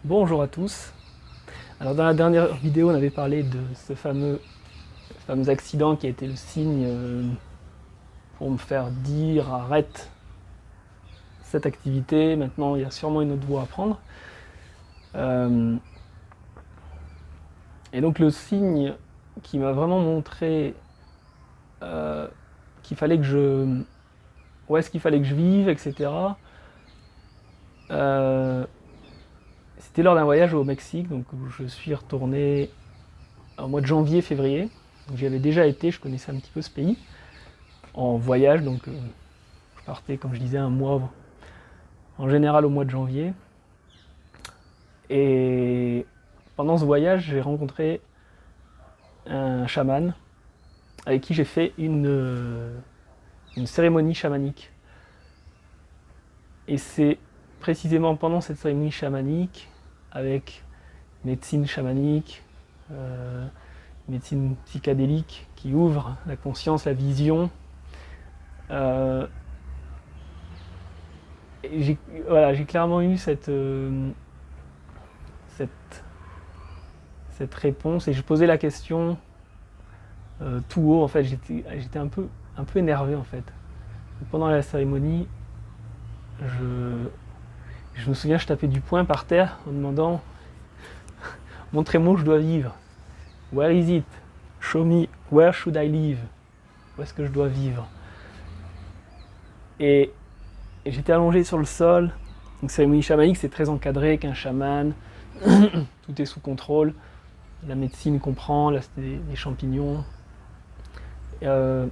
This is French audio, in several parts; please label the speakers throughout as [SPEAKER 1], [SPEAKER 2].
[SPEAKER 1] Bonjour à tous. Alors dans la dernière vidéo, on avait parlé de ce fameux accident qui a été le signe pour me faire dire arrête cette activité, maintenant il y a sûrement une autre voie à prendre. Et donc le signe qui m'a vraiment montré qu'il fallait que où est-ce qu'il fallait que je vive, etc. C'était lors d'un voyage au Mexique, donc où je suis retourné au mois de janvier-février. J'y avais déjà été, je connaissais un petit peu ce pays, en voyage, donc je partais, comme je disais, un mois, en général au mois de janvier. Et pendant ce voyage, j'ai rencontré un chaman avec qui j'ai fait une cérémonie chamanique. Et c'est précisément pendant cette cérémonie chamanique, avec médecine chamanique, médecine psychédélique qui ouvre la conscience, la vision. J'ai clairement eu cette réponse et je posais la question tout haut. En fait, j'étais un peu énervé en fait. Pendant la cérémonie, je me souviens, je tapais du poing par terre en demandant montrez-moi où je dois vivre. Where is it? Show me, where should I live? Où est-ce que je dois vivre? Et j'étais allongé sur le sol. Donc cérémonie chamanique, c'est très encadré avec un chaman. Tout est sous contrôle. La médecine comprend, là c'était des champignons. Je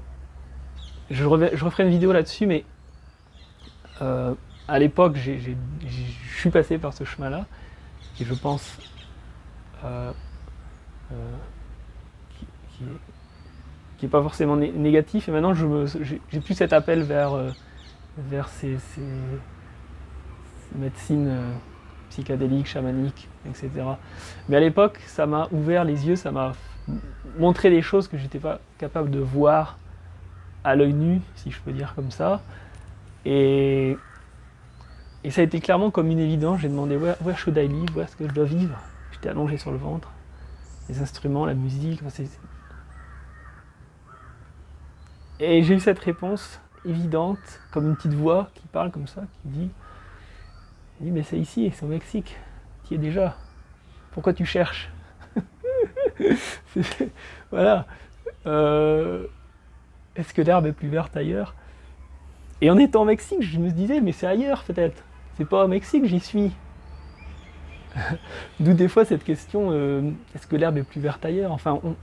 [SPEAKER 1] referai une vidéo là-dessus, mais à l'époque, je suis passé par ce chemin-là, qui je pense qui est pas forcément négatif. Et maintenant, j'ai plus cet appel vers ces médecines psychédéliques, chamaniques, etc. Mais à l'époque, ça m'a ouvert les yeux, ça m'a montré des choses que j'étais pas capable de voir à l'œil nu, si je peux dire comme ça. Et ça a été clairement comme une évidence. J'ai demandé where should I live, où est-ce que je dois vivre. J'étais allongé sur le ventre. Les instruments, la musique. Et j'ai eu cette réponse évidente, comme une petite voix qui parle comme ça, qui dit mais c'est ici, c'est au Mexique. Tu y es déjà. Pourquoi tu cherches? Voilà. Est-ce que l'herbe est plus verte ailleurs? Et en étant au Mexique, je me disais, mais c'est ailleurs peut-être. C'est pas au Mexique, j'y suis. D'où des fois cette question, est-ce que l'herbe est plus verte ailleurs? Enfin, on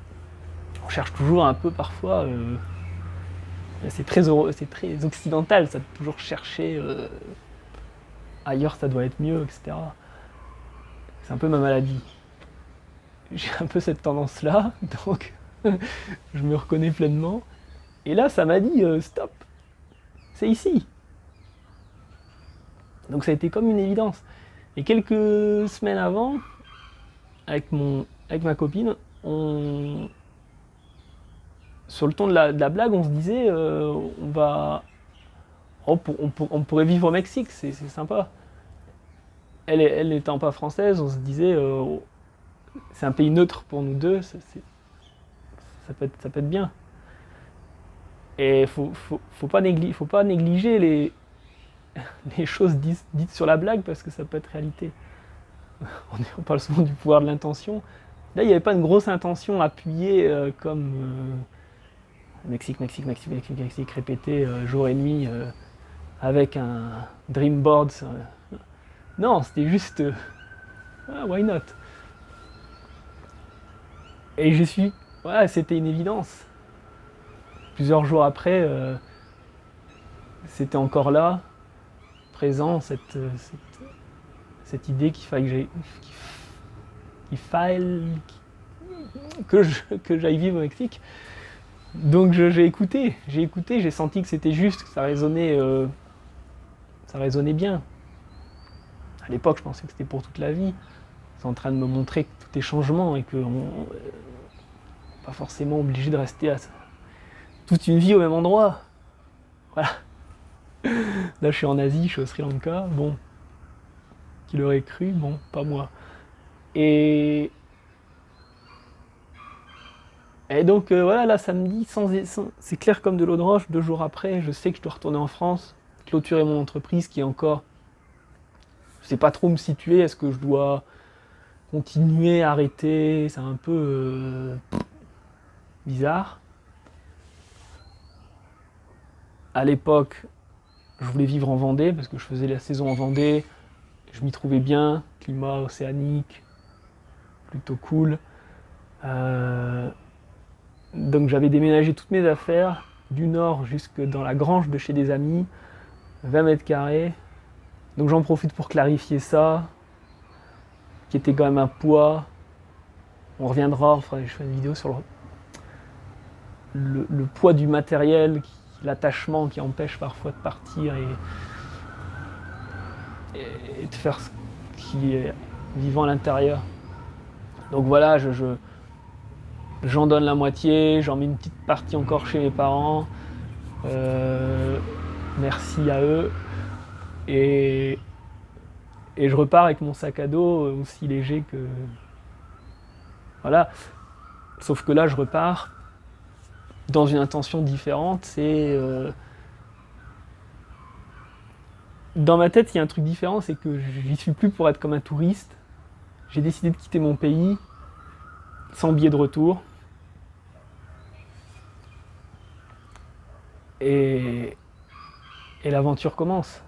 [SPEAKER 1] cherche toujours un peu parfois. C'est très occidental, ça de toujours chercher ailleurs, ça doit être mieux, etc. C'est un peu ma maladie. J'ai un peu cette tendance-là, donc je me reconnais pleinement. Et là, ça m'a dit, stop, c'est ici. Donc ça a été comme une évidence. Et quelques semaines avant, avec ma copine, sur le ton de la blague, on se disait, on pourrait vivre au Mexique, c'est sympa. Elle n'étant pas française, on se disait, c'est un pays neutre pour nous deux, ça peut être bien. Et faut pas négliger les choses dites sur la blague parce que ça peut être réalité. On parle souvent du pouvoir de l'intention. Là, il n'y avait pas une grosse intention appuyée comme Mexique, répété jour et nuit avec un dream board. Non, c'était juste why not? Et c'était une évidence. Plusieurs jours après, c'était encore là, présent, cette idée qu'il faille que j'aille vivre au Mexique. Donc j'ai écouté, j'ai senti que c'était juste, que ça résonnait bien. À l'époque, je pensais que c'était pour toute la vie. C'est en train de me montrer que tout est changement et qu'on n'est pas forcément obligé de rester toute une vie au même endroit. Voilà. Là, je suis en Asie, je suis au Sri Lanka. Bon. Qui l'aurait cru? Bon, pas moi. Et, et donc voilà, là samedi, c'est clair comme de l'eau de roche, 2 jours après, je sais que je dois retourner en France, clôturer mon entreprise qui est encore... Je sais pas trop où me situer, est-ce que je dois continuer, arrêter, c'est un peu bizarre. À l'époque, je voulais vivre en Vendée, parce que je faisais la saison en Vendée, je m'y trouvais bien, climat océanique, plutôt cool. Donc j'avais déménagé toutes mes affaires, du nord jusque dans la grange de chez des amis, 20 mètres carrés. Donc j'en profite pour clarifier ça, qui était quand même un poids. On reviendra, enfin, je fais une vidéo sur le poids du matériel, l'attachement qui empêche parfois de partir et de faire ce qui est vivant à l'intérieur. Donc voilà, j'en donne la moitié, j'en mets une petite partie encore chez mes parents. Merci à eux. Et je repars avec mon sac à dos aussi léger que... Voilà. Sauf que là, je repars dans une intention différente. C'est... Dans ma tête, il y a un truc différent, c'est que j'y suis plus pour être comme un touriste. J'ai décidé de quitter mon pays sans billet de retour. Et l'aventure commence.